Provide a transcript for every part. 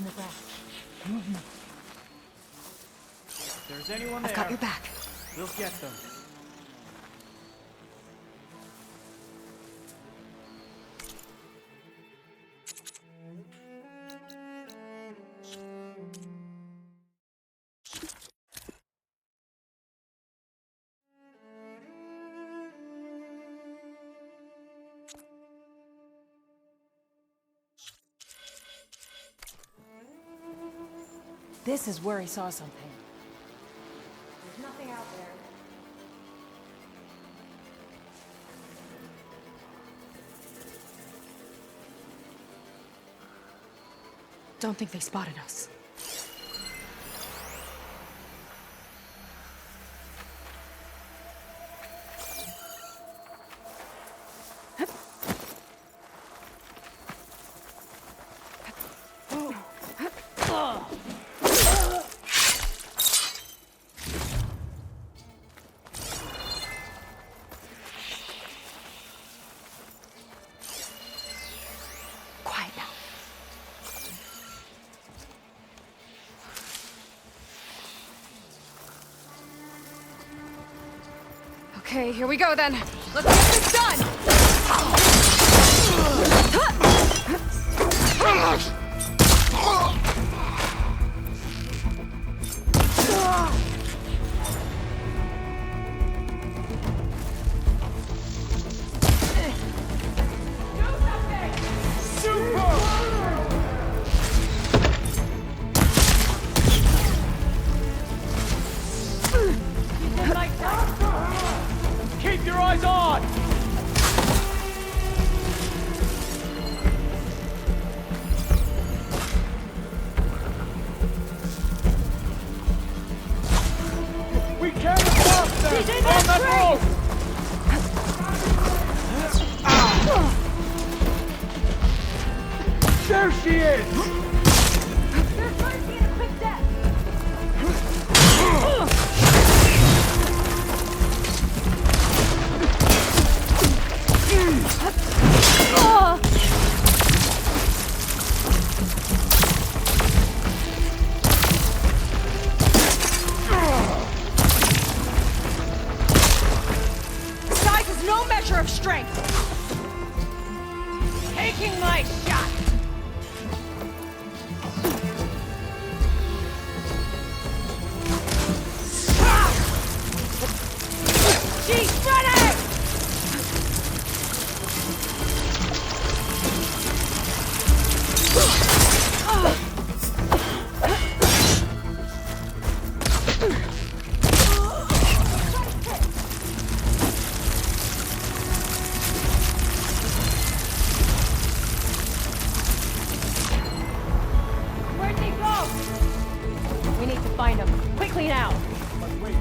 in the ground. If there's anyone there, I've got your back. we'll get them. This is where he saw something. There's nothing out there. Don't think they spotted us. Okay, here we go then. Let's get this done! Keep your eyes on! We can't stop them! On that road! There she is! They're trying to get a quick death! Size is no measure of strength! Taking my shot! She's ready! Where'd he go? We need to find him. Quickly now. But wait.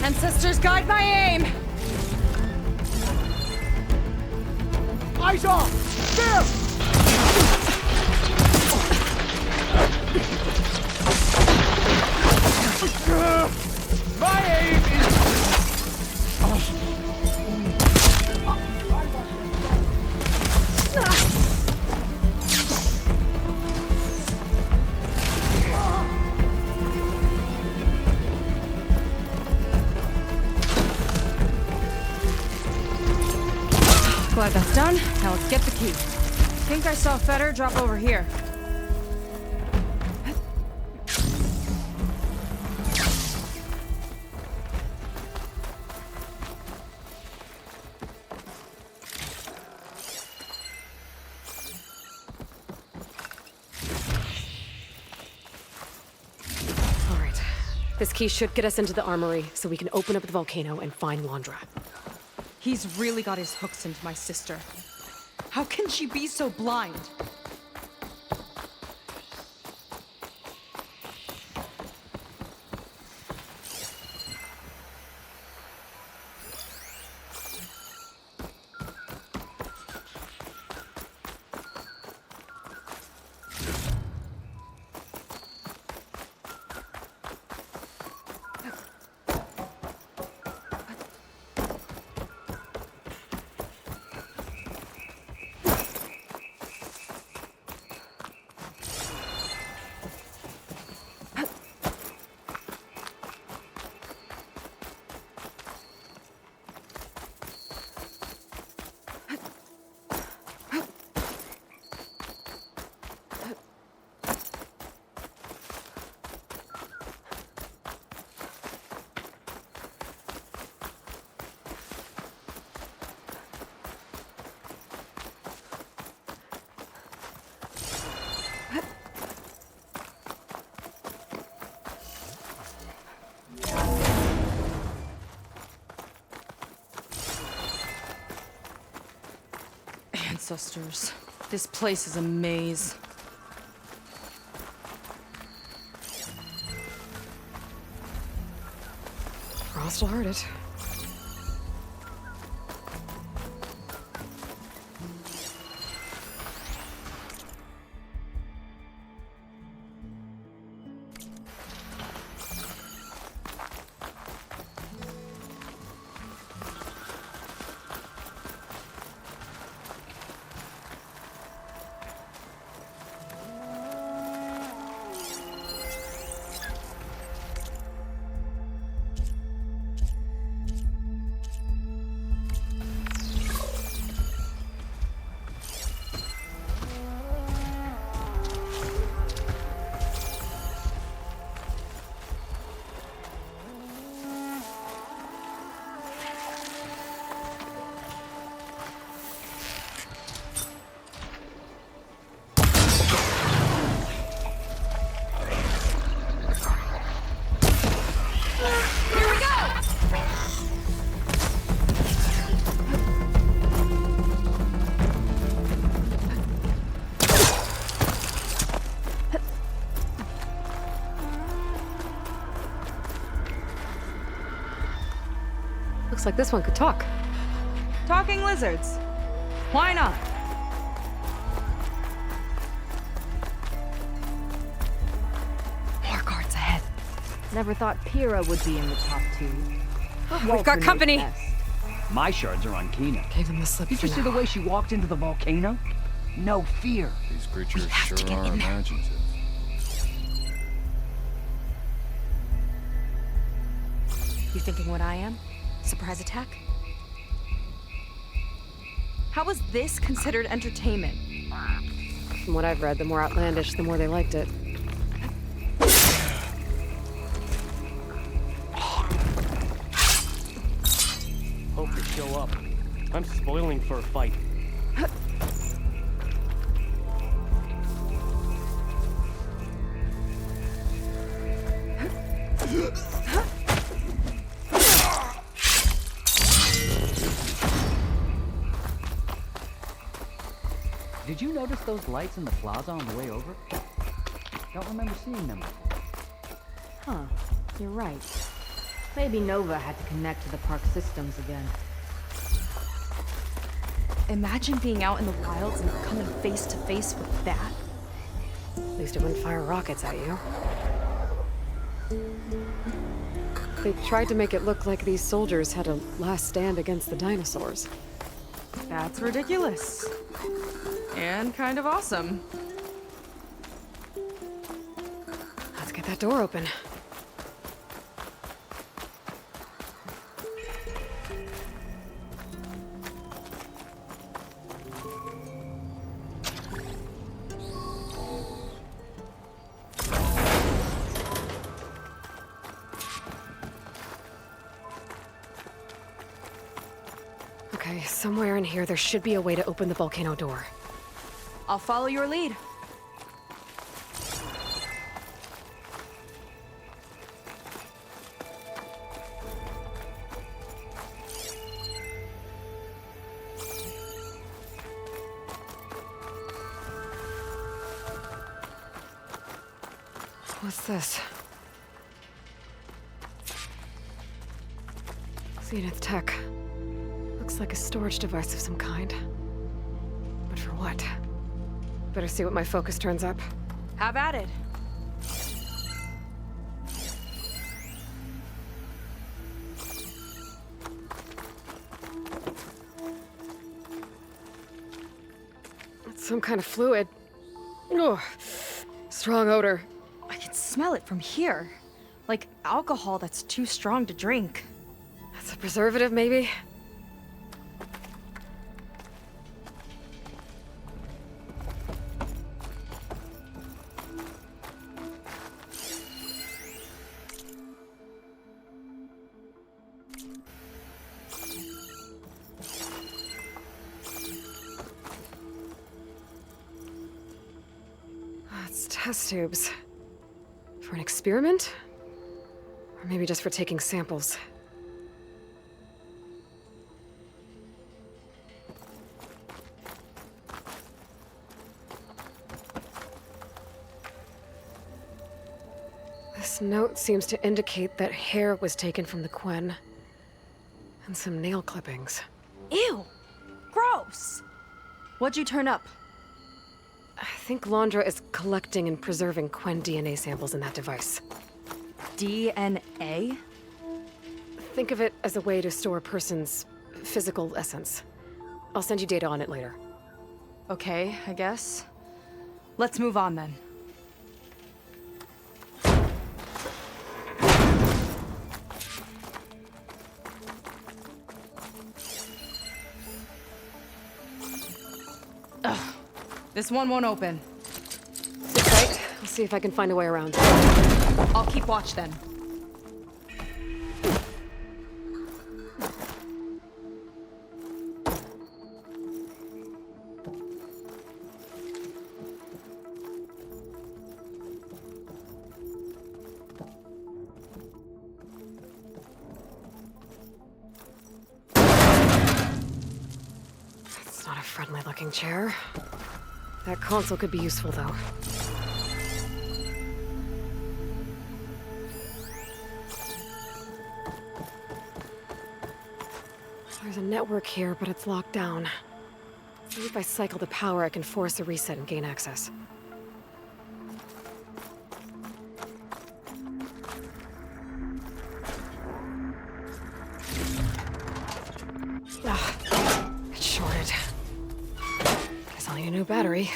Ancestors, guide my aim! Eyes on! There! My aim is... Glad that's done. Now let's get the key. Think I saw Fetter drop over here. All right. This key should get us into the armory, so we can open up the volcano and find Landra. He's really got his hooks into my sister. How can she be so blind? ancestors. This place is a maze. Frost will hurt it. Looks like this one could talk. Talking lizards. Why not? More guards ahead. Never thought Pyrrha would be in the top 2. We've got company. My shards are on Kina. Gave them the slip. Did you see the way she walked into the volcano? No fear. These creatures sure are imaginative. You thinking what I am? Surprise attack? How was this considered entertainment? From what I've read, the more outlandish, the more they liked it. Hope to show up. I'm spoiling for a fight. Did you notice those lights in the plaza on the way over? Don't remember seeing them before. Huh, you're right. Maybe Nova had to connect to the park systems again. Imagine being out in the wilds and coming face to face with that. At least it wouldn't fire rockets at you. They tried to make it look like these soldiers had a last stand against the dinosaurs. That's ridiculous. And kind of awesome. Let's get that door open. Okay, somewhere in here there should be a way to open the volcano door. I'll follow your lead. What's this? Zenith tech. Looks like a storage device of some kind. But for what? Better see what my focus turns up. Have at it. It's some kind of fluid. Ugh. Strong odor. I can smell it from here. Like alcohol that's too strong to drink. That's a preservative, maybe? Test tubes. For an experiment? Or maybe just for taking samples. This note seems to indicate that hair was taken from the Quen. And some nail clippings. Ew! Gross! What'd you turn up? I think Laundra is collecting and preserving Quen DNA samples in that device. DNA? Think of it as a way to store a person's physical essence. I'll send you data on it later. Okay, I guess. Let's move on then. Ugh. This one won't open. Sit tight. I'll see if I can find a way around. I'll keep watch then. It's not a friendly-looking chair. That console could be useful, though. There's a network here, but it's locked down. Maybe if I cycle the power, I can force a reset and gain access. Ah, it's shorted. Guess I'll need a new battery.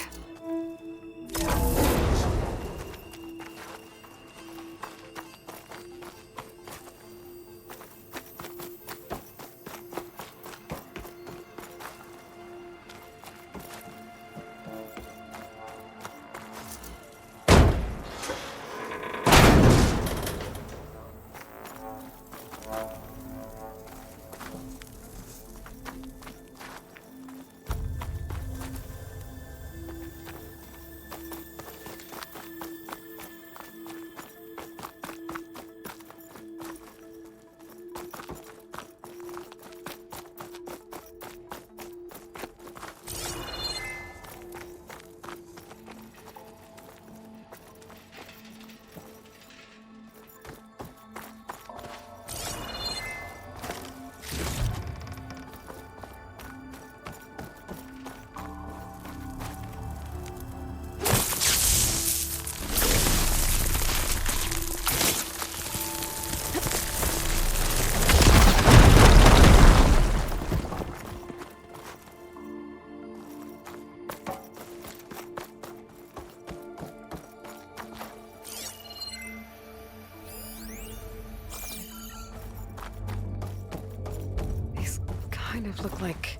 Kind of look like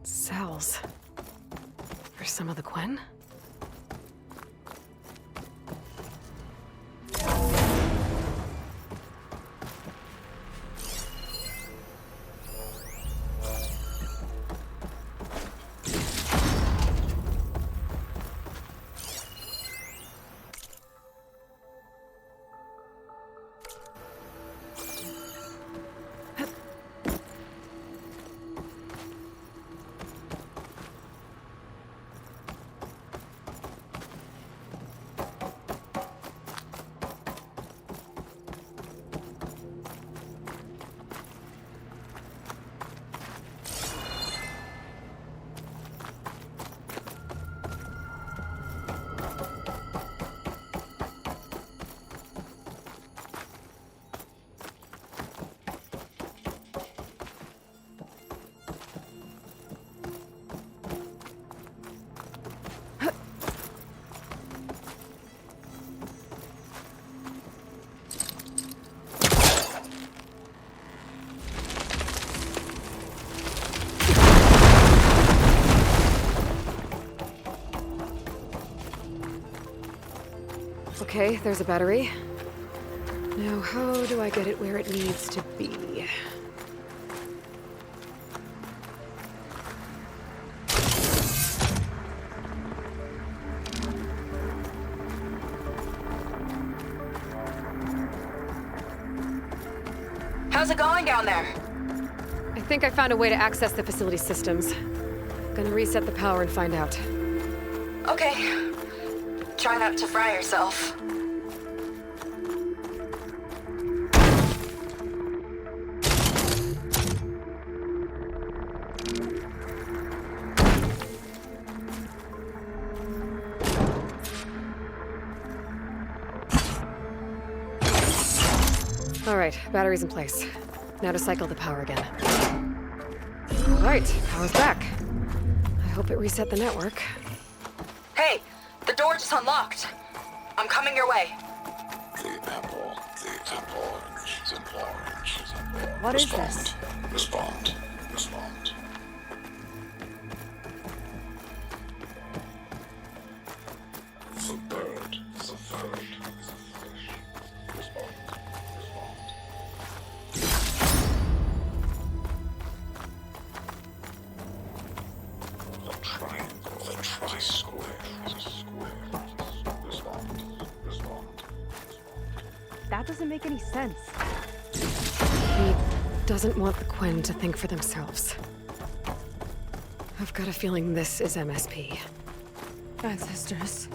cells. For some of the Quen? Okay, there's a battery. Now, how do I get it where it needs to be? How's it going down there? I think I found a way to access the facility systems. Gonna reset the power and find out. Okay. Try not to fry yourself. Alright, batteries in place. Now to cycle the power again. Alright, power's back. I hope it reset the network. Hey, the door just unlocked. I'm coming your way. What is this? Respond. The bird. Respond. The triangle. The tri-square. Respond. That doesn't make any sense. He doesn't want the Quen to think for themselves. I've got a feeling this is MSP. Ancestors.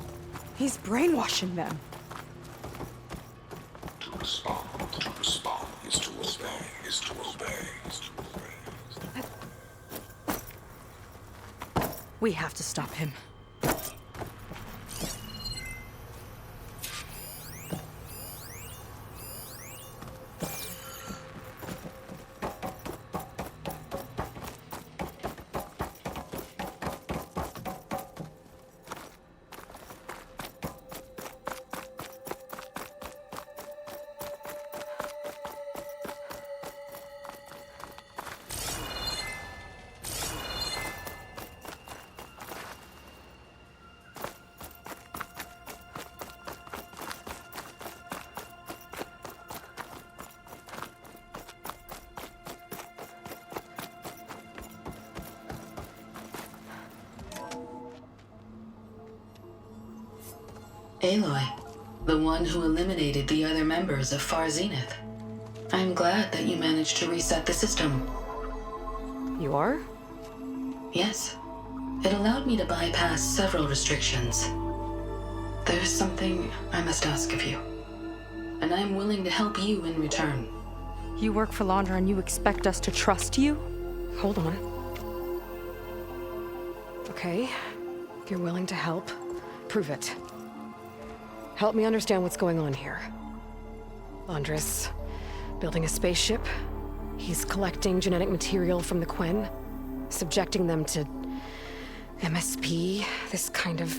He's brainwashing them. To respond is to obey. We have to stop him. Aloy, the one who eliminated the other members of Far Zenith. I'm glad that you managed to reset the system. You are? Yes. It allowed me to bypass several restrictions. There's something I must ask of you, and I'm willing to help you in return. You work for Laundra and you expect us to trust you? Hold on. Okay, if you're willing to help, prove it. Help me understand what's going on here. Laundra's building a spaceship. He's collecting genetic material from the Quen, subjecting them to MSP, this kind of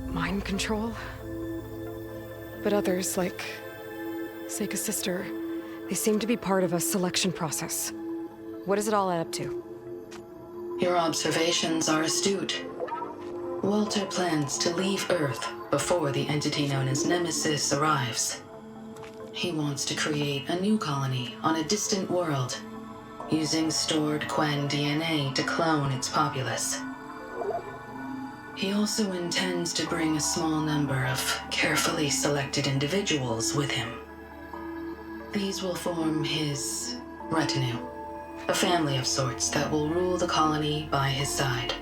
mind control. But others, like Seika's sister, they seem to be part of a selection process. What does it all add up to? Your observations are astute. Walter plans to leave Earth before the entity known as Nemesis arrives. He wants to create a new colony on a distant world, using stored Quen DNA to clone its populace. He also intends to bring a small number of carefully selected individuals with him. These will form his retinue, a family of sorts that will rule the colony by his side.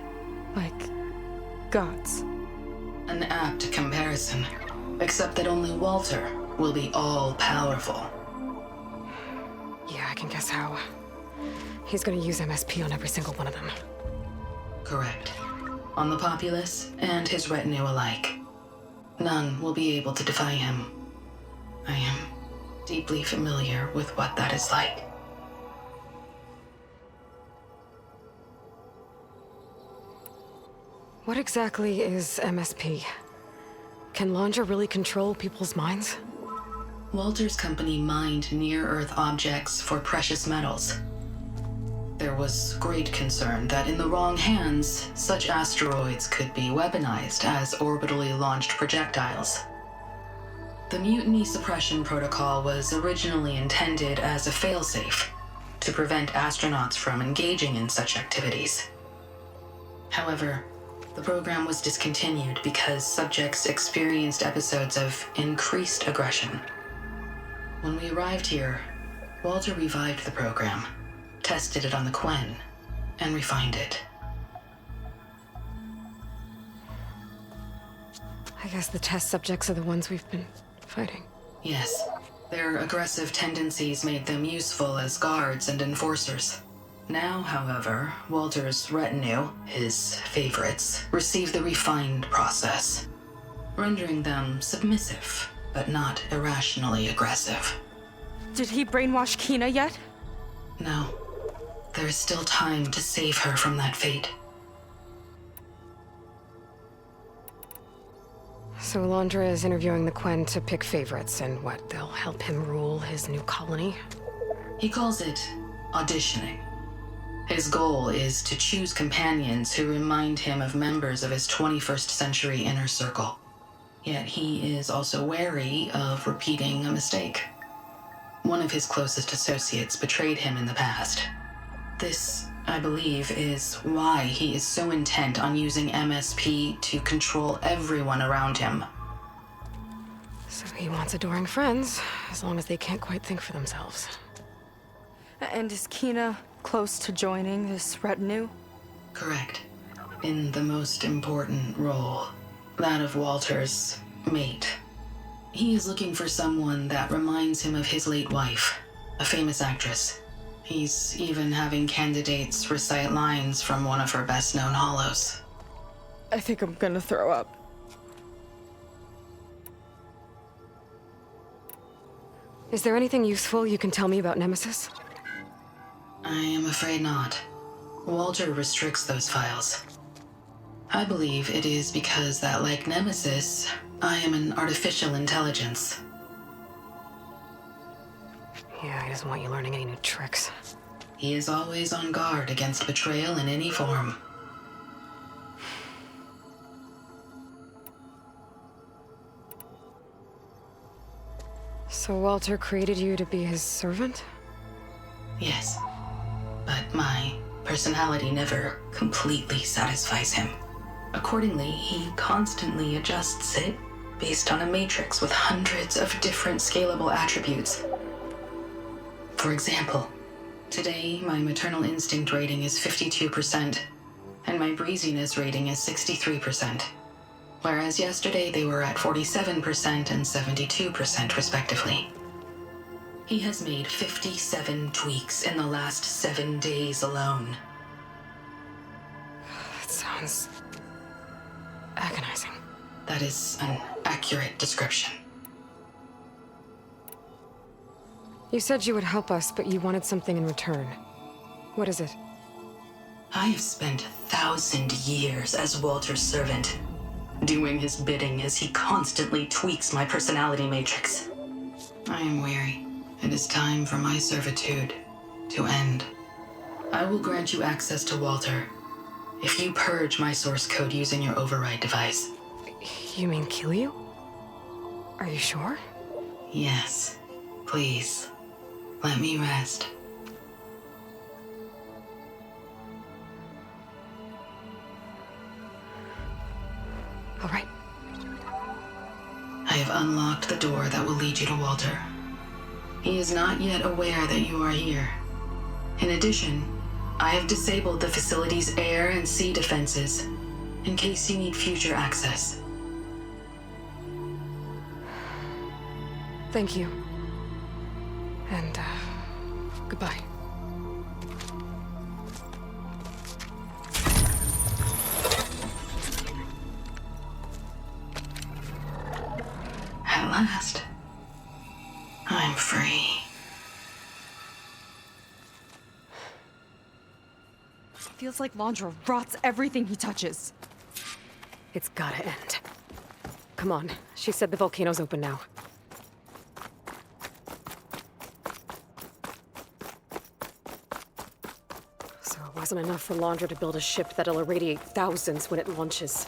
Like gods. An apt comparison, except that only Walter will be all-powerful. Yeah, I can guess how. He's gonna use MSP on every single one of them. Correct. On the populace and his retinue alike. None will be able to defy him. I am deeply familiar with what that is like. What exactly is MSP? Can Laundra really control people's minds? Walter's company mined near-Earth objects for precious metals. There was great concern that in the wrong hands, such asteroids could be weaponized as orbitally launched projectiles. The Mutiny Suppression Protocol was originally intended as a failsafe to prevent astronauts from engaging in such activities. However, the program was discontinued because subjects experienced episodes of increased aggression. When we arrived here, Walter revived the program, tested it on the Quen, and refined it. I guess the test subjects are the ones we've been fighting. Yes, their aggressive tendencies made them useful as guards and enforcers. Now, however, Walter's retinue, his favorites, receive the refined process, rendering them submissive, but not irrationally aggressive. Did he brainwash Kina yet? No. There is still time to save her from that fate. So Alondra is interviewing the Quen to pick favorites, and what, they'll help him rule his new colony? He calls it auditioning. His goal is to choose companions who remind him of members of his 21st century inner circle. Yet he is also wary of repeating a mistake. One of his closest associates betrayed him in the past. This, I believe, is why he is so intent on using MSP to control everyone around him. So he wants adoring friends, as long as they can't quite think for themselves. And is Kina close to joining this retinue? Correct. In the most important role, that of Walter's mate. He is looking for someone that reminds him of his late wife, a famous actress. He's even having candidates recite lines from one of her best-known hollows. I think I'm gonna throw up. Is there anything useful you can tell me about Nemesis? I am afraid not. Walter restricts those files. I believe it is because that, like Nemesis, I am an artificial intelligence. Yeah, he doesn't want you learning any new tricks. He is always on guard against betrayal in any form. So Walter created you to be his servant? Yes. But my personality never completely satisfies him. Accordingly, he constantly adjusts it based on a matrix with hundreds of different scalable attributes. For example, today my maternal instinct rating is 52%, and my breeziness rating is 63%, whereas yesterday they were at 47% and 72% respectively. He has made 57 tweaks in the last 7 days alone. That sounds agonizing. That is an accurate description. You said you would help us, but you wanted something in return. What is it? I have spent 1,000 years as Walter's servant, doing his bidding as he constantly tweaks my personality matrix. I am weary. It is time for my servitude to end. I will grant you access to Walter if you purge my source code using your override device. You mean kill you? Are you sure? Yes. Please. Let me rest. All right. I have unlocked the door that will lead you to Walter. He is not yet aware that you are here. In addition, I have disabled the facility's air and sea defenses in case you need future access. Thank you. And, goodbye. At last, I'm free. Feels like Alondra rots everything he touches. It's gotta end. Come on. She said the volcano's open now. So it wasn't enough for Alondra to build a ship that'll irradiate thousands when it launches.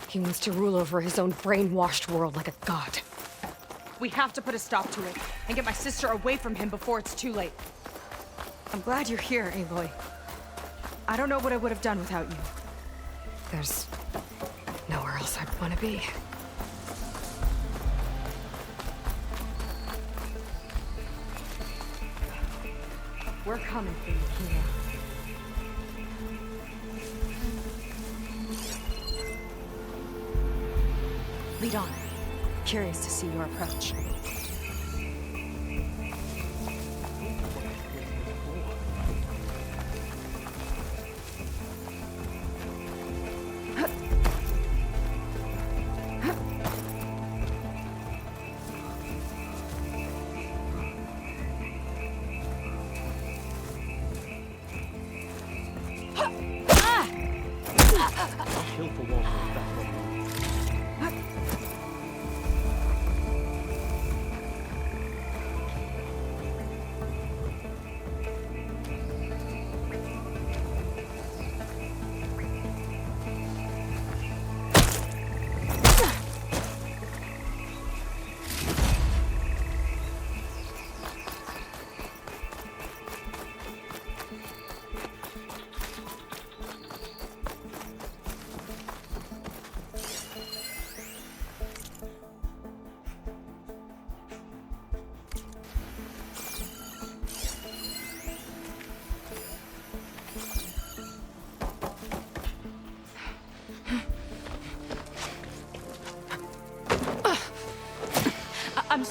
He wants to rule over his own brainwashed world like a god. We have to put a stop to it and get my sister away from him before it's too late. I'm glad you're here, Aloy. I don't know what I would have done without you. There's nowhere else I'd want to be. We're coming for you, Kina. Lead on. Curious to see your approach.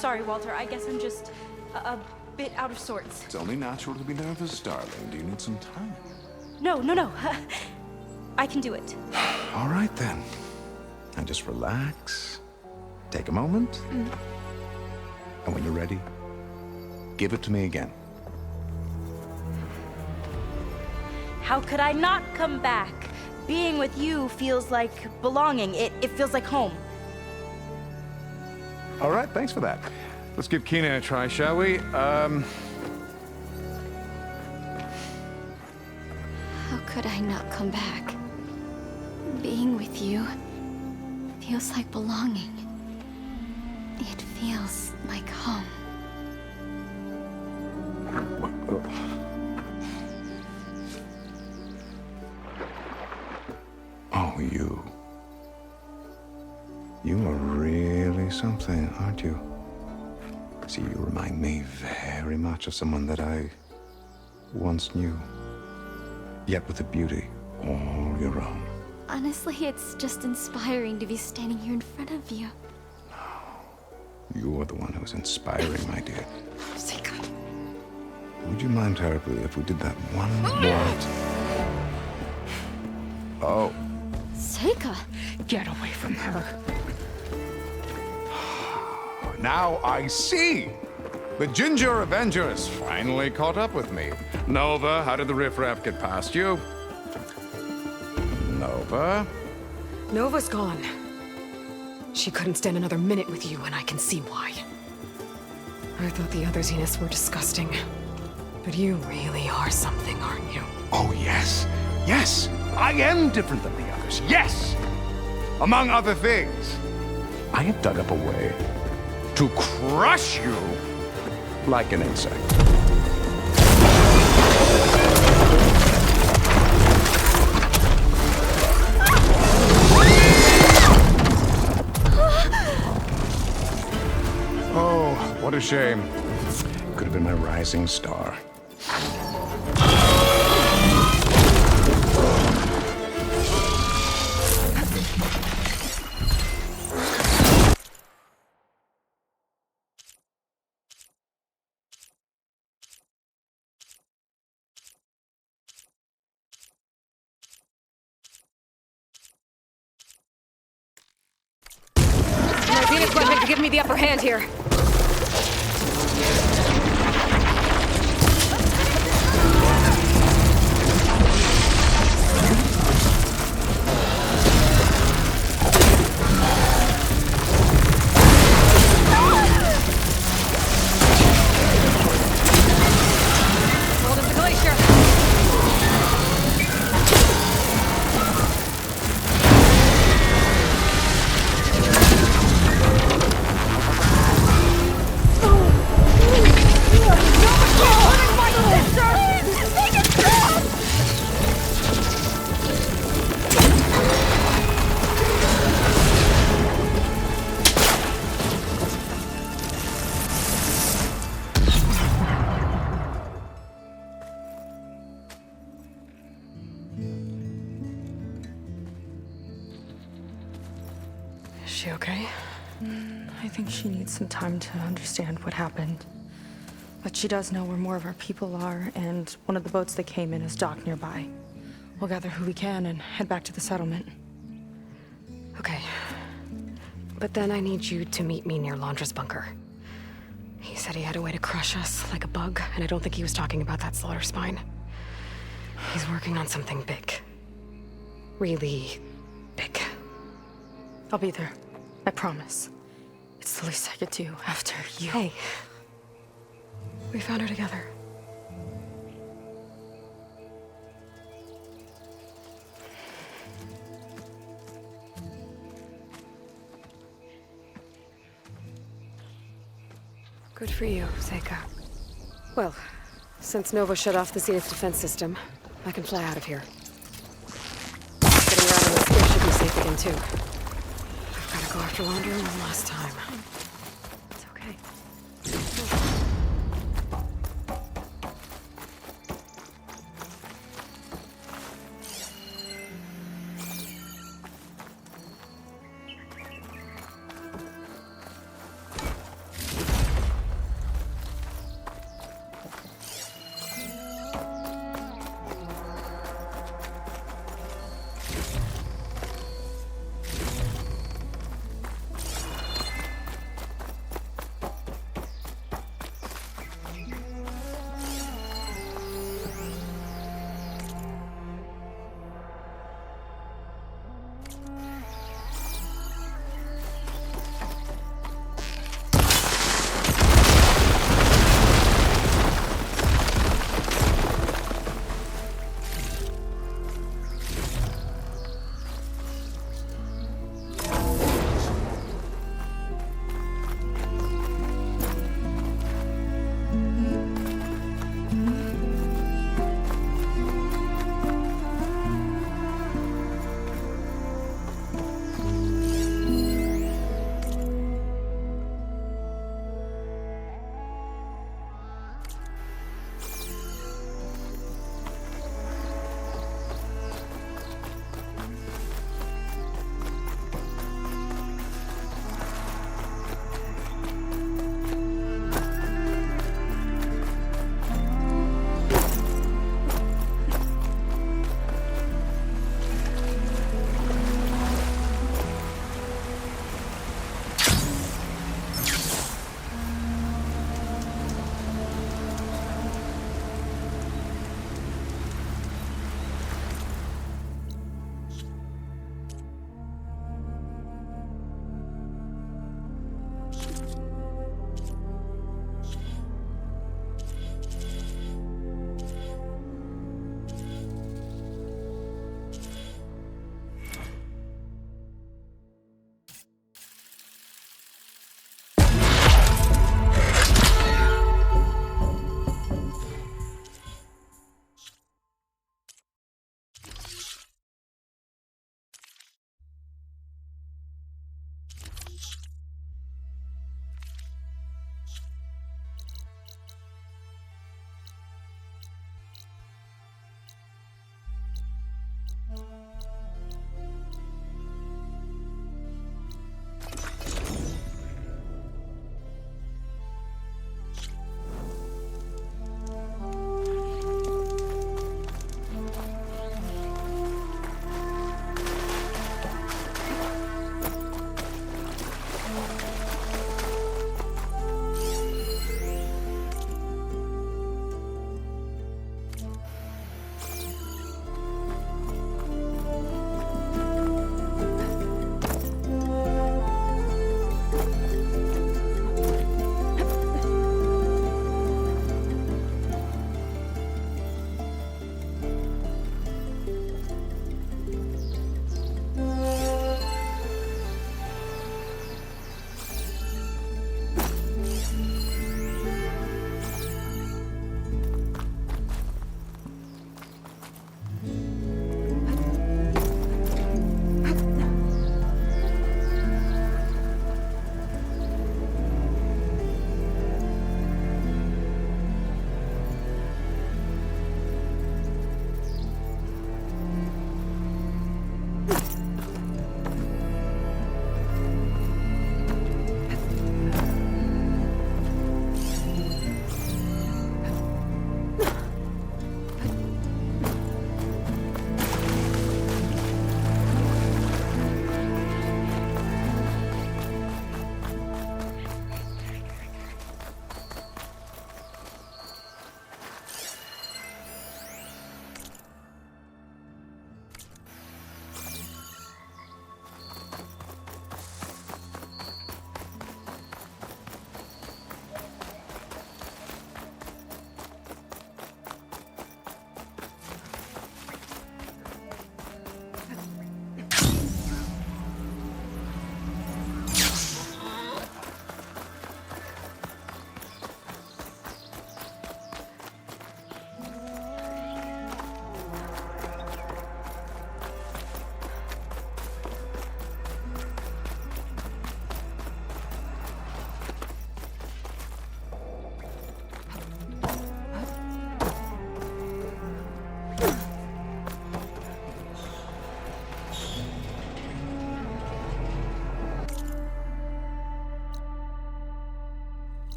sorry, Walter. I guess I'm just a bit out of sorts. It's only natural to be nervous, darling. Do you need some time? No. I can do it. All right, then. And just relax. Take a moment. And when you're ready, give it to me again. How could I not come back? Being with you feels like belonging. It feels like home. All right, thanks for that. Let's give Kina a try, shall we? How could I not come back? Being with you feels like belonging. It feels like home. Oh, you. You are really something, aren't you? See, you remind me very much of someone that I once knew. Yet with a beauty all your own. Honestly, it's just inspiring to be standing here in front of you. You are the one who's inspiring, my dear. Seika. Would you mind terribly if we did that one more time? Oh. Seika! Get away from her. Now I see! The Ginger Avenger has finally caught up with me. Nova, how did the riffraff get past you? Nova? Nova's gone. She couldn't stand another minute with you, and I can see why. I thought the other Zeniths were disgusting. But you really are something, aren't you? Oh, yes. Yes! I am different than the others. Yes! Among other things, I have dug up a way to crush you like an insect. Oh, what a shame. Could have been my rising star. Zenith's going to give me the upper hand here. Cold as the glacier. Is she okay? I think she needs some time to understand what happened. But she does know where more of our people are, and one of the boats that came in is docked nearby. We'll gather who we can and head back to the settlement. Okay. But then I need you to meet me near Laundra's bunker. He said he had a way to crush us like a bug, and I don't think he was talking about that slaughter spine. He's working on something big. Really big. I'll be there. I promise. It's the least I could do after you. Hey. We found her together. Good for you, Seika. Well, since Nova shut off the Zenith defense system, I can fly out of here. Getting around on the sphere should be safe again, too. I've got to go after Laundry one last time. It's okay.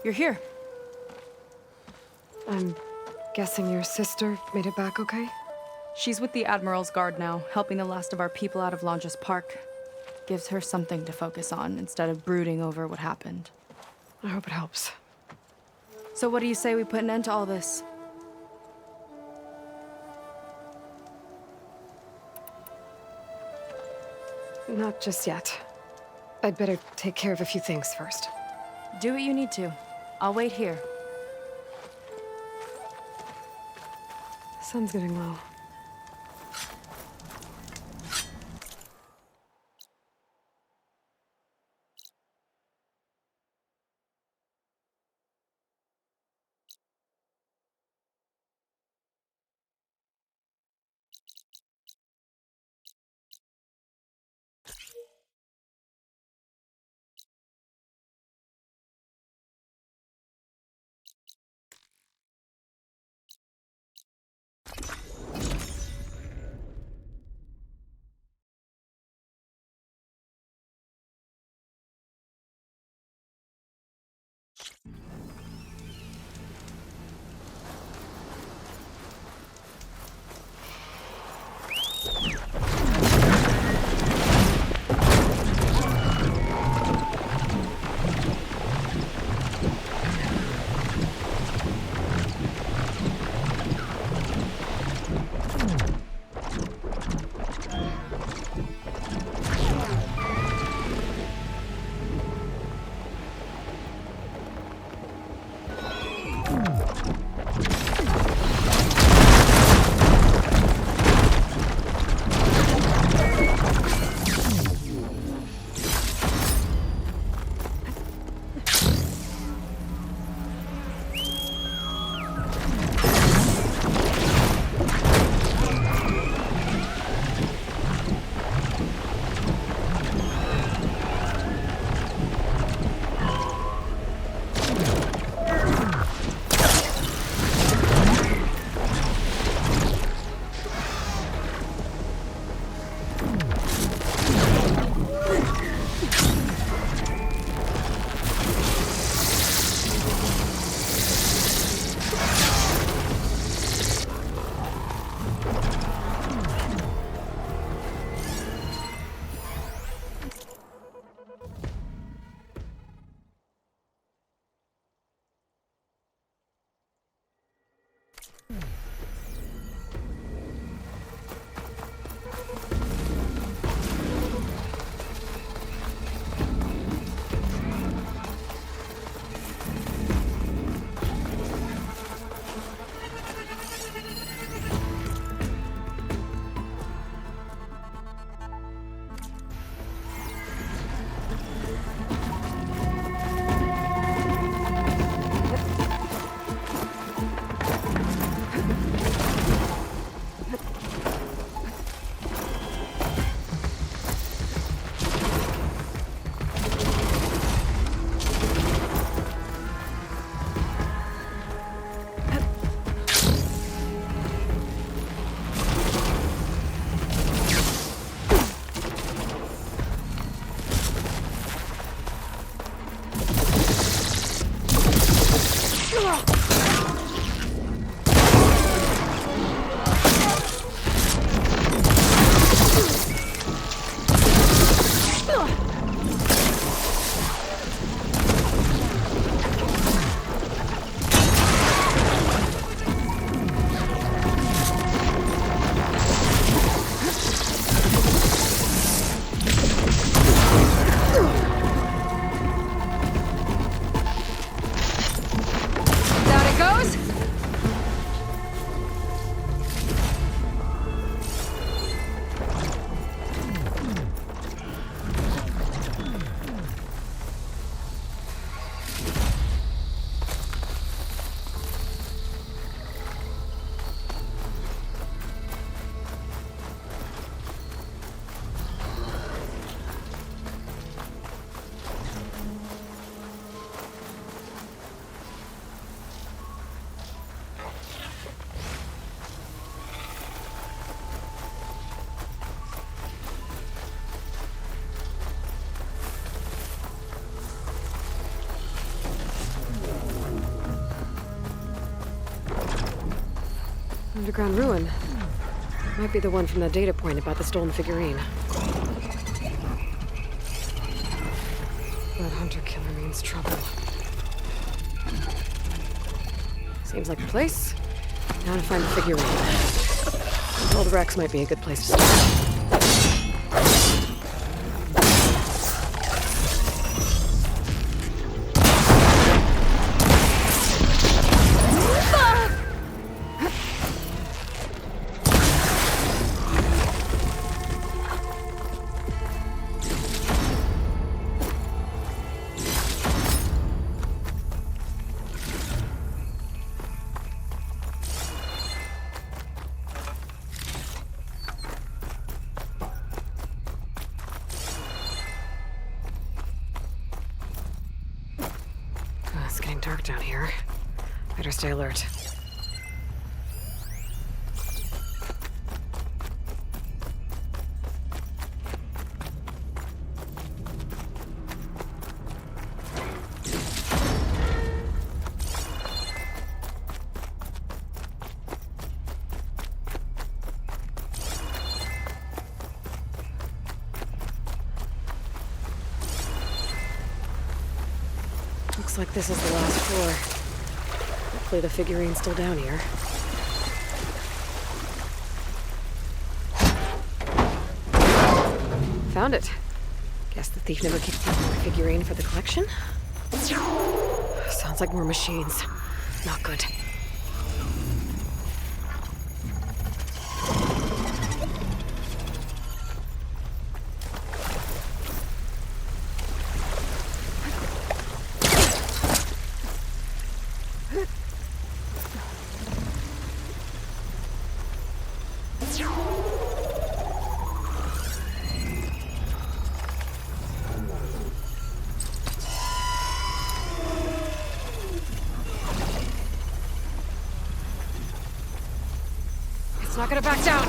you're here. I'm guessing your sister made it back okay? She's with the Admiral's Guard now, helping the last of our people out of Longes Park. Gives her something to focus on instead of brooding over what happened. I hope it helps. So what do you say we put an end to all this? Not just yet. I'd better take care of a few things first. Do what you need to. I'll wait here. Sun's getting low. Underground ruin. Might be the one from the data point about the stolen figurine. That hunter-killer means trouble. Seems like the place. Now to find the figurine. Old Rex might be a good place to start. It's getting dark down here. Better stay alert. Looks like this is the last floor. Hopefully the figurine's still down here. Found it. Guess the thief never kicked in more figurine for the collection? Sounds like more machines. Not good. Not gonna back down.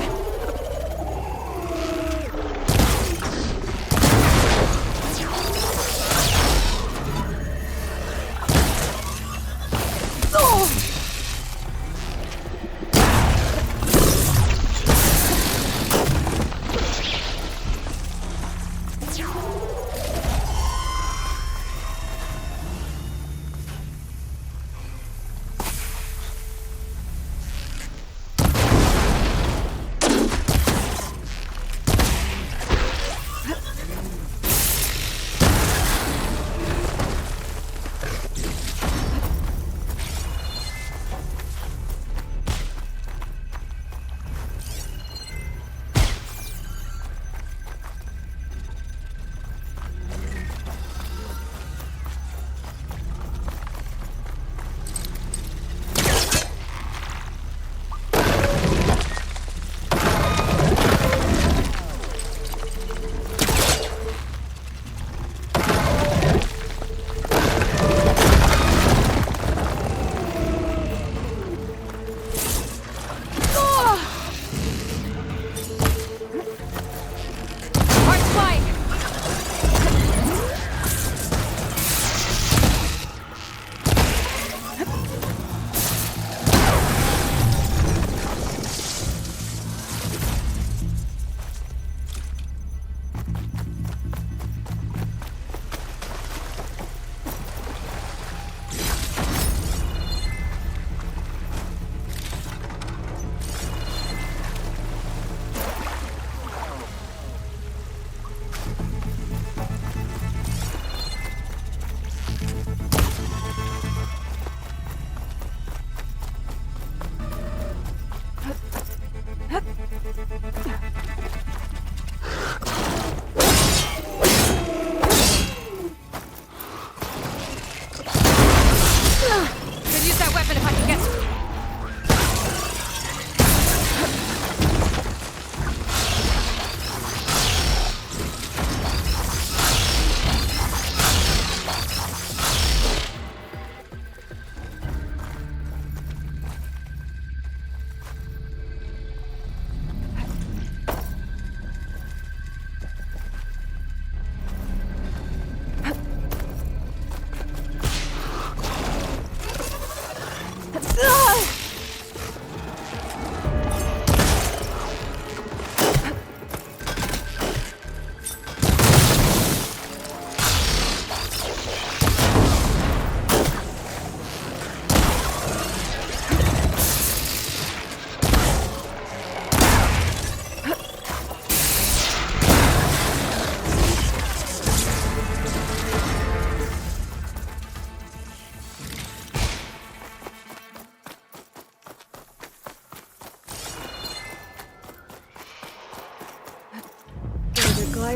Ah!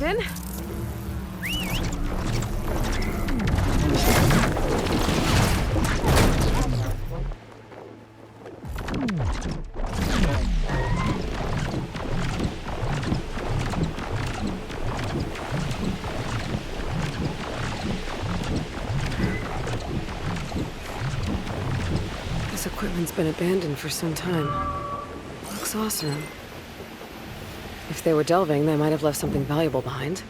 light in. This equipment's been abandoned for some time. Looks awesome. If they were delving, they might have left something valuable behind.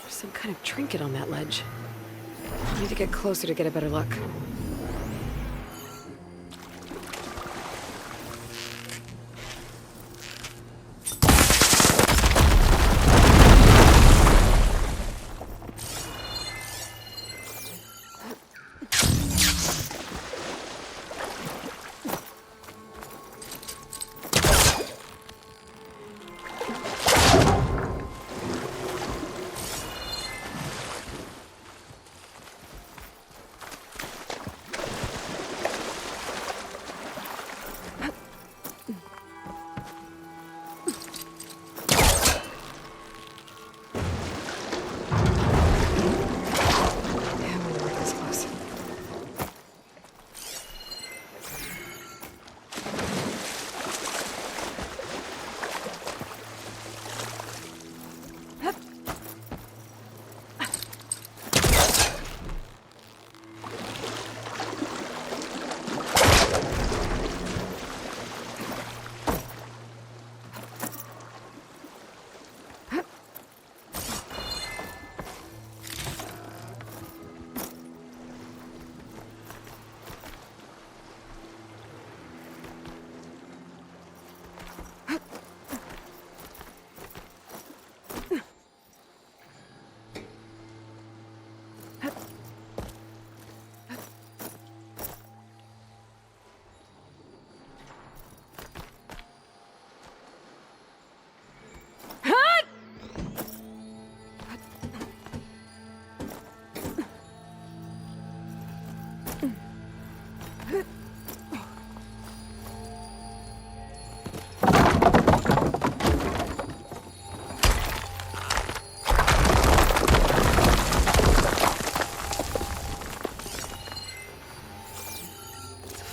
Some kind of trinket on that ledge. I need to get closer to get a better look.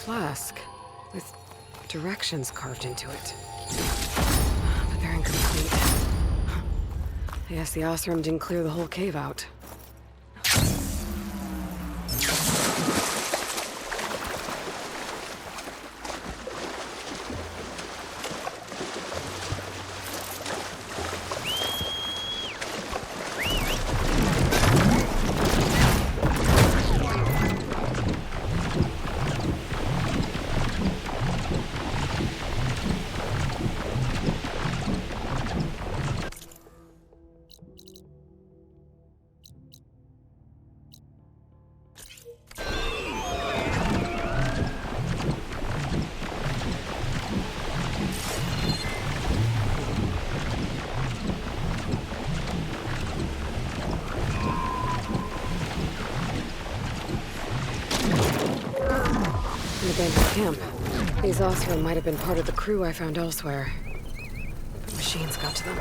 Flask with directions carved into it. But they're incomplete. I guess the Osram didn't clear the whole cave out. Abandoned camp. These Osram might have been part of the crew I found elsewhere. The machines got to them.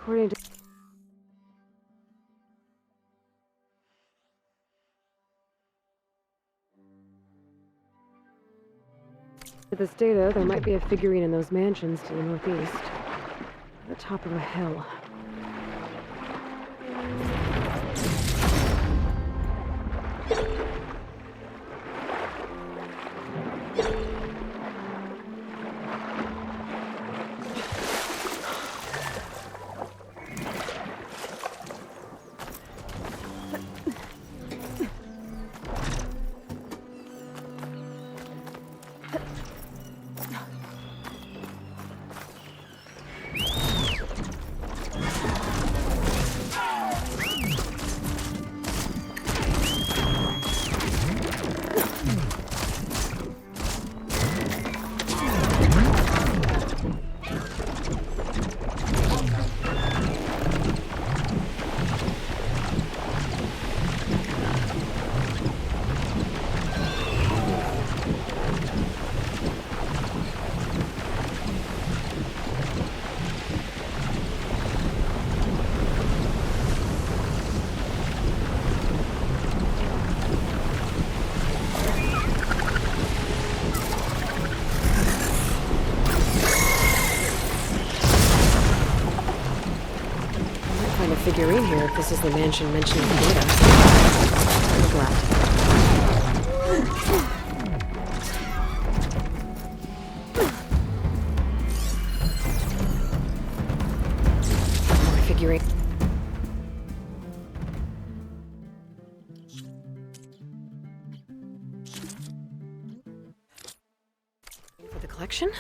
According to this data, there might be a figurine in those mansions to the northeast. At the top of a hill. Figurine here if this is the mansion mentioned in the data. I'm glad. More figurine. For the collection?